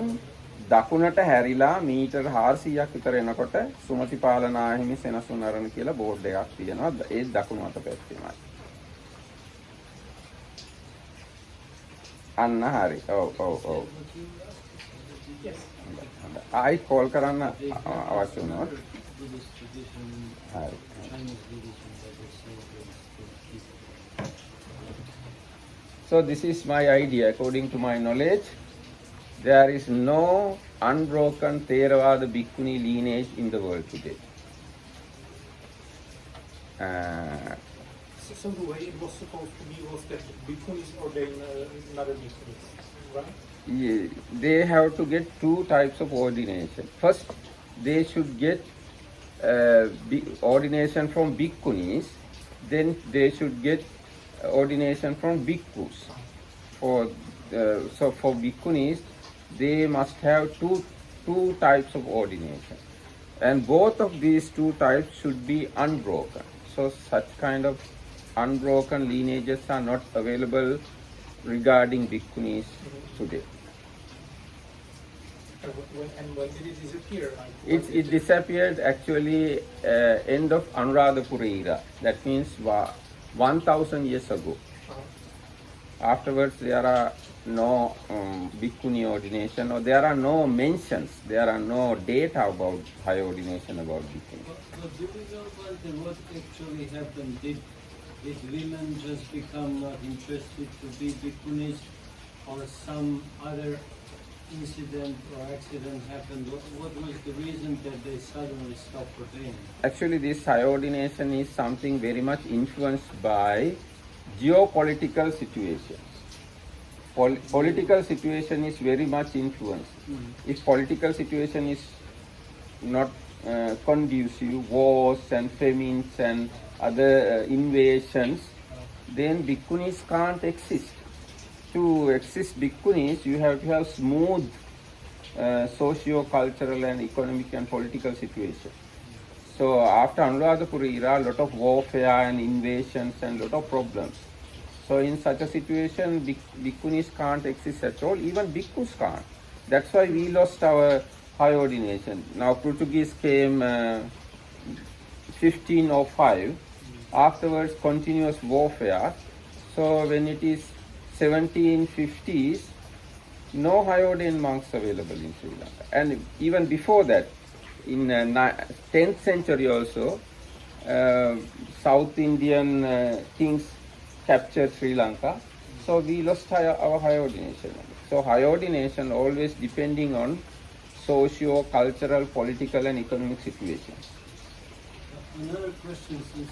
දකුණට හැරිලා මීටර් 400ක් විතර එනකොට සුමති පාලනාහිමි සෙනසුන් අරණ කියලා බෝඩ් එකක් තියෙනවා. ඒ දකුණු අත පැත්තේමයි. අන්න හරි. ඔව්. ආයි කෝල් කරන්න අවශ්‍ය වුණොත්. හරි. So this is my idea. According to my knowledge, there is no unbroken Theravada Bhikkhuni lineage in the world today. So the way it was supposed to be was that bhikkhunis ordain another bhikkhunis, right? they have to get two types of ordination. First, they should get ordination from bhikkhunis, then they should get ordination from bhikkhus. So for bhikkhunis, they must have two types of ordination, and both of these two types should be unbroken. So such kind of unbroken lineages are not available regarding bhikkhunis today. And when did it disappear? It disappeared actually end of Anuradhapura era. That means 1000 years ago. Afterwards, there are no bhikkhuni ordination, or there are no mentions, there are no data about high ordination about bhikkhuni. But do we know what actually happened? Did women just become not interested to be bhikkhunis, or some other incident or accident happened? What was the reason that they suddenly stopped ordaining? Actually, this high ordination is something very much influenced by geopolitical situations. Political situation is very much influenced. If political situation is not conducive, wars and famines and other invasions, then bhikkhunis can't exist. To exist bhikkhunis, you have to have smooth socio-cultural and economic and political situation. So after Anuradhapura era, a lot of warfare and invasions and a lot of problems. So in such a situation, bhikkhunis can't exist at all, even bhikkhus can't. That's why we lost our high ordination. Now Portuguese came 1505, afterwards continuous warfare. So when it is 1750s, no high ordained monks available in Sri Lanka. And even before that, in 10th century also, South Indian kings captured Sri Lanka. So we lost our high ordination. So high ordination always depending on socio-cultural, political and economic situations. Another question, since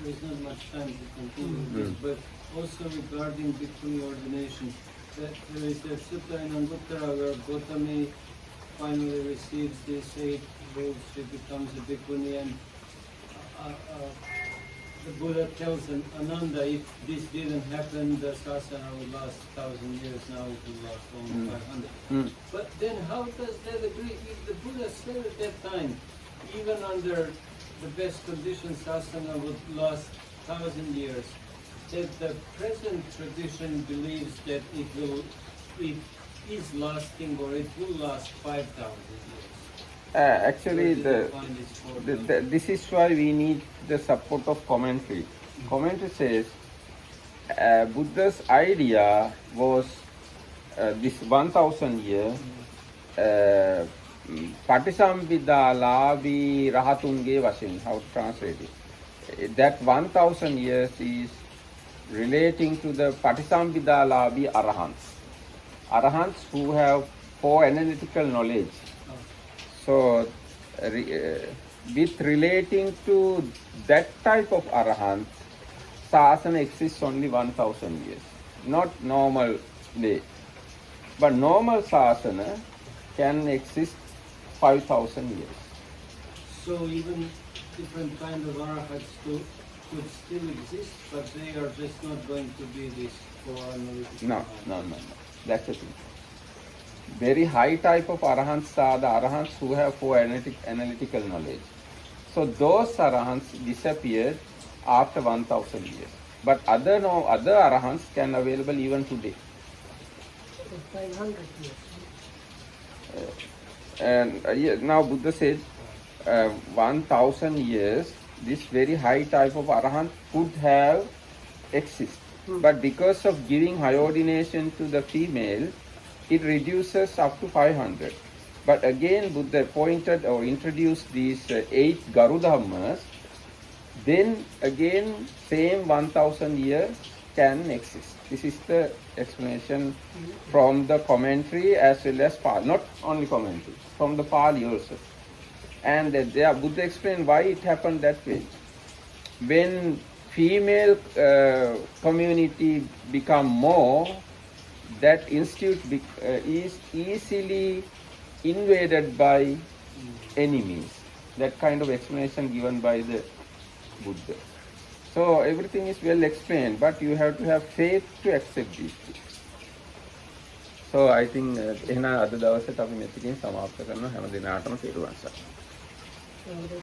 there is not much time to continue this, but also regarding bhikkhuni ordination, that there is a sutta in Anguttara where Gautami finally receives these 8 rules, she becomes a bhikkhuni, and the Buddha tells Ananda, if this didn't happen, the sasana would last 1,000 years, now it will last only 500. But then how does that agree? If the Buddha said at that time, even under the best conditions, sasana would last 1,000 years, that the present tradition believes that it is lasting, or it will last 5,000 years. Actually, this is why we need the support of commentary. Commentary says Buddha's idea was this 1,000 years Patisambhida Labi Rahatunge Vasin, how to translate it. That 1,000 years is relating to the Patisambhida Labi Arahants. Arahants who have 4 analytical knowledge. So, with relating to that type of Arahant, Sasana exists only 1,000 years, not normal day. But normal Sasana can exist 5,000 years. So even different kind of arahats could still exist, but they are just not going to be this for analytical. No. That's the thing. Very high type of arahants are the arahants who have 4 analytical knowledge. So those arahants disappeared after 1,000 years. But other arahants can available even today. 500 years. And now Buddha said 1,000 years, this very high type of arahant could have exist. But because of giving high ordination to the female, it reduces up to 500. But again, Buddha pointed or introduced these 8 Garudhammas, then again same 1,000 years can exist. This is the explanation from the commentary as well as Pali, not only commentary, from the Pali also. And there Buddha explained why it happened that way. When female community become more, that institute is easily invaded by enemies. That kind of explanation given by the Buddha. So everything is well explained, but you have to have faith to accept these things. So I think එහෙනම් අද දවසට අපි මෙතකින් සමාප්ත කරනවා. හැම දිනාටම සිරුවන් සරණයි.